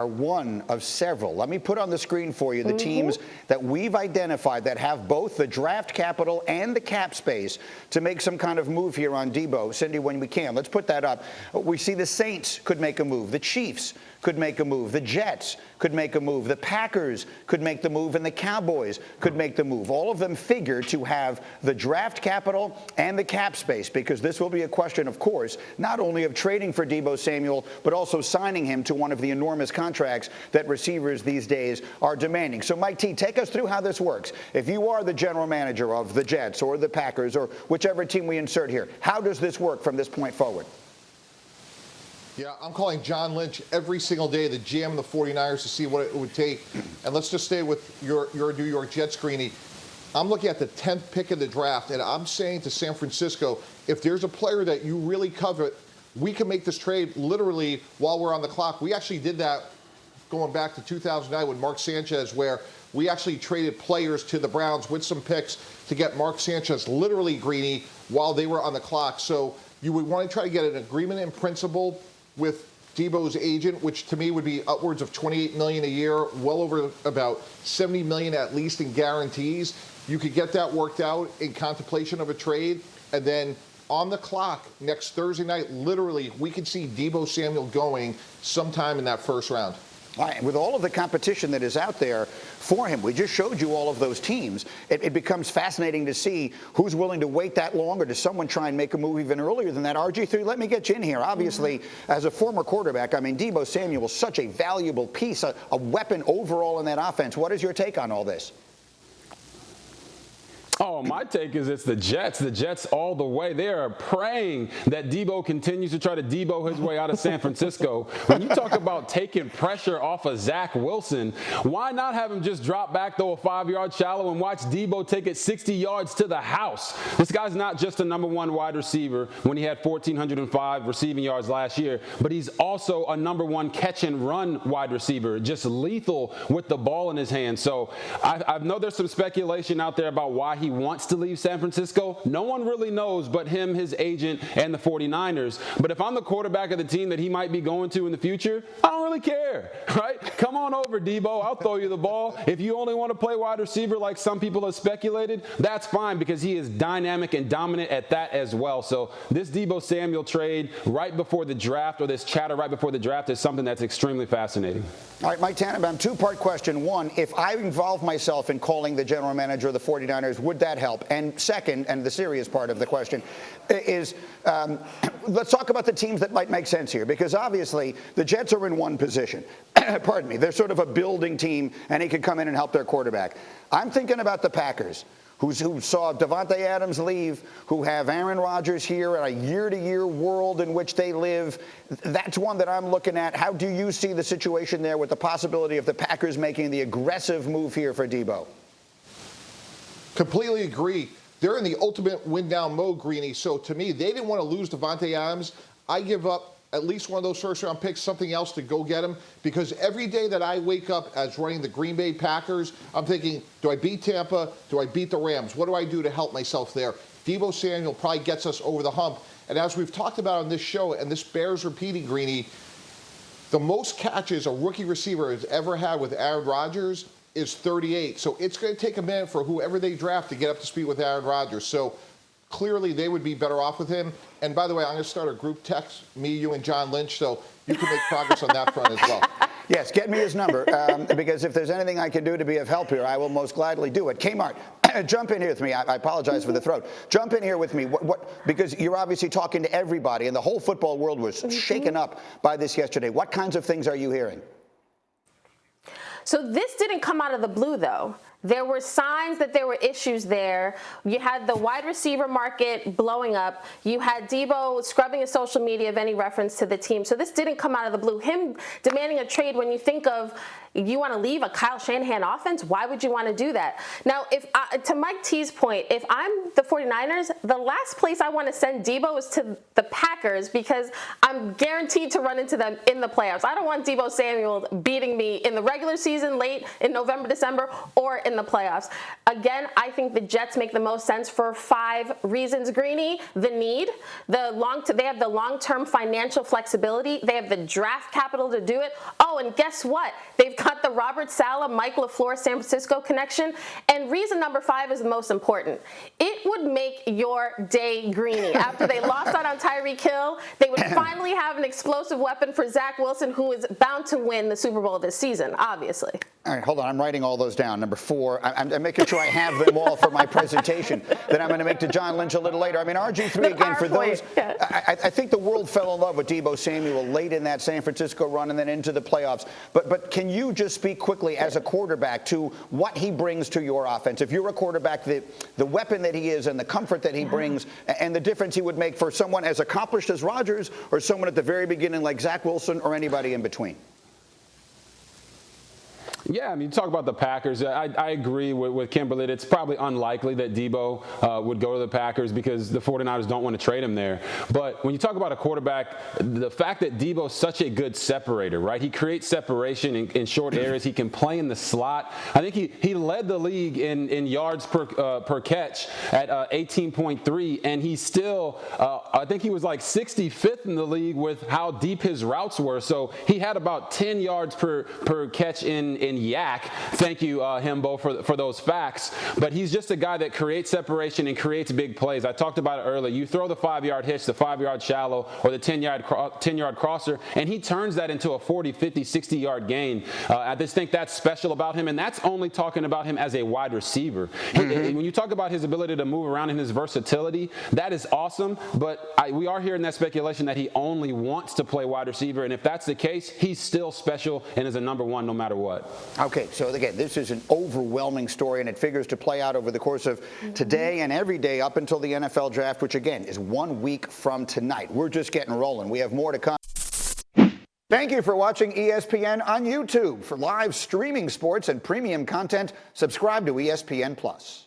are one of several. Let me put on the screen for you the teams that we've identified that have both the draft capital and the cap space to make some kind of move here on Deebo. Cindy, when we can, let's put that up. We see the Saints could make a move. The Chiefs could make a move. The Jets could make a move. The Packers could make the move, and the Cowboys could make the move. All of them figure to have the draft capital and the cap space, because this will be a question, of course, not only of trading for Deebo Samuel, but also signing him to one of the enormous contracts that receivers these days are demanding. So, Mike T, take us through how this works. If you are the general manager of the Jets or the Packers or whichever team we insert here, how does this work from this point forward? Yeah, I'm calling John Lynch every single day, the GM of the 49ers, to see what it would take. And let's just stay with your New York Jets, Greeny. I'm looking at the 10th pick of the draft, and I'm saying to San Francisco, if there's a player that you really covet, we can make this trade literally while we're on the clock. We actually did that going back to 2009 with Mark Sanchez, where we actually traded players to the Browns with some picks to get Mark Sanchez literally, Greeny, while they were on the clock. So you would want to try to get an agreement in principle with Deebo's agent, which to me would be upwards of $28 million a year, well over about $70 million at least in guarantees. You could get that worked out in contemplation of a trade, and then on the clock next Thursday night, literally, we could see Deebo Samuel going sometime in that first round. With all of the competition that is out there for him, we just showed you all of those teams. It becomes fascinating to see who's willing to wait that long, or does someone try and make a move even earlier than that? RG3, let me get you in here. Obviously, as a former quarterback, I mean, Deebo Samuel is such a valuable piece, a weapon overall in that offense. What is your take on all this? Oh, my take is it's the Jets all the way. They are praying that Deebo continues to try to Deebo his way out of San Francisco. When you talk about taking pressure off of Zach Wilson, why not have him just drop back, throw a 5-yard shallow, and watch Deebo take it 60 yards to the house? This guy's not just a number one wide receiver when he had 1,405 receiving yards last year, but he's also a number one catch and run wide receiver, just lethal with the ball in his hand. So I know there's some speculation out there about why he wants to leave San Francisco. No one really knows but him, his agent, and the 49ers. But if I'm the quarterback of the team that he might be going to in the future, I don't really care, right? Come on over, Deebo. I'll throw you the ball. If you only want to play wide receiver like some people have speculated, that's fine, because he is dynamic and dominant at that as well. So this Deebo Samuel trade right before the draft, or this chatter right before the draft, is something that's extremely fascinating. All right, Mike Tannenbaum, two-part question. One, if I involve myself in calling the general manager of the 49ers, would that help? And second, and the serious part of the question, is let's talk about the teams that might make sense here, because obviously the Jets are in one position. Pardon me. They're sort of a building team, and he could come in and help their quarterback. I'm thinking about the Packers, who saw Davante Adams leave, who have Aaron Rodgers here, in a year-to-year world in which they live. That's one that I'm looking at. How do you see the situation there with the possibility of the Packers making the aggressive move here for Deebo? Completely agree. They're in the ultimate win-down mode, Greeny. So to me, they didn't want to lose Davante Adams. I give up at least one of those first-round picks, something else to go get him, because every day that I wake up as running the Green Bay Packers, I'm thinking, do I beat Tampa? Do I beat the Rams? What do I do to help myself there? Deebo Samuel probably gets us over the hump. And as we've talked about on this show, and this bears repeating, Greeny, the most catches a rookie receiver has ever had with Aaron Rodgers is 38. So it's going to take a minute for whoever they draft to get up to speed with Aaron Rodgers. So clearly they would be better off with him. And by the way, I'm going to start a group text, me, you, and John Lynch, so you can make progress on that front as well. Yes, get me his number, because if there's anything I can do to be of help here, I will most gladly do it. Kmart, jump in here with me. I apologize for the throat. Jump in here with me, because you're obviously talking to everybody, and the whole football world was shaken up by this yesterday. What kinds of things are you hearing? So this didn't come out of the blue, though. There were signs that there were issues there. You had the wide receiver market blowing up. You had Deebo scrubbing his social media of any reference to the team. So this didn't come out of the blue. Him demanding a trade, when you think of you want to leave a Kyle Shanahan offense, why would you want to do that? Now, to Mike T's point, if I'm the 49ers, the last place I want to send Deebo is to the Packers, because I'm guaranteed to run into them in the playoffs. I don't want Deebo Samuel beating me in the regular season late in November, December, or in the playoffs. Again, I think the Jets make the most sense for 5 reasons, Greeny. The need, they have the long-term financial flexibility. They have the draft capital to do it. Oh, and guess what? They've got the Robert Saleh, Mike LaFleur, San Francisco connection. And reason number 5 is the most important. It would make your day, Greeny. After they lost out on Tyreek Hill, they would finally have an explosive weapon for Zach Wilson, who is bound to win the Super Bowl this season, obviously. All right, hold on. I'm writing all those down. Number 4, I'm making sure I have them all for my presentation that I'm going to make to John Lynch a little later. I mean, RG3, again, for those, I think the world fell in love with Deebo Samuel late in that San Francisco run and then into the playoffs. But can you just speak quickly as a quarterback to what he brings to your offense? If you're a quarterback, the weapon that he is and the comfort that he brings and the difference he would make for someone as accomplished as Rodgers or someone at the very beginning like Zach Wilson or anybody in between? Yeah, I mean, you talk about the Packers. I agree with Kimberly. It's probably unlikely that Deebo would go to the Packers because the 49ers don't want to trade him there. But when you talk about a quarterback, the fact that Deebo's such a good separator, right? He creates separation in short areas. He can play in the slot. I think he led the league in yards per catch at 18.3, and he's still, I think he was like 65th in the league with how deep his routes were. So he had about 10 yards per catch in yak. Thank you, Himbo, for those facts. But he's just a guy that creates separation and creates big plays. I talked about it earlier. You throw the 5-yard hitch, the 5-yard shallow, or the 10-yard crosser, and he turns that into a 40, 50, 60-yard gain. I just think that's special about him, and that's only talking about him as a wide receiver. When you talk about his ability to move around and his versatility, that is awesome, but we are hearing that speculation that he only wants to play wide receiver, and if that's the case, he's still special and is a number 1 no matter what. Okay, so again, this is an overwhelming story, and it figures to play out over the course of today and every day up until the NFL draft, which again is 1 week from tonight. We're just getting rolling. We have more to come. Thank you for watching ESPN on YouTube. For live streaming sports and premium content, subscribe to ESPN+.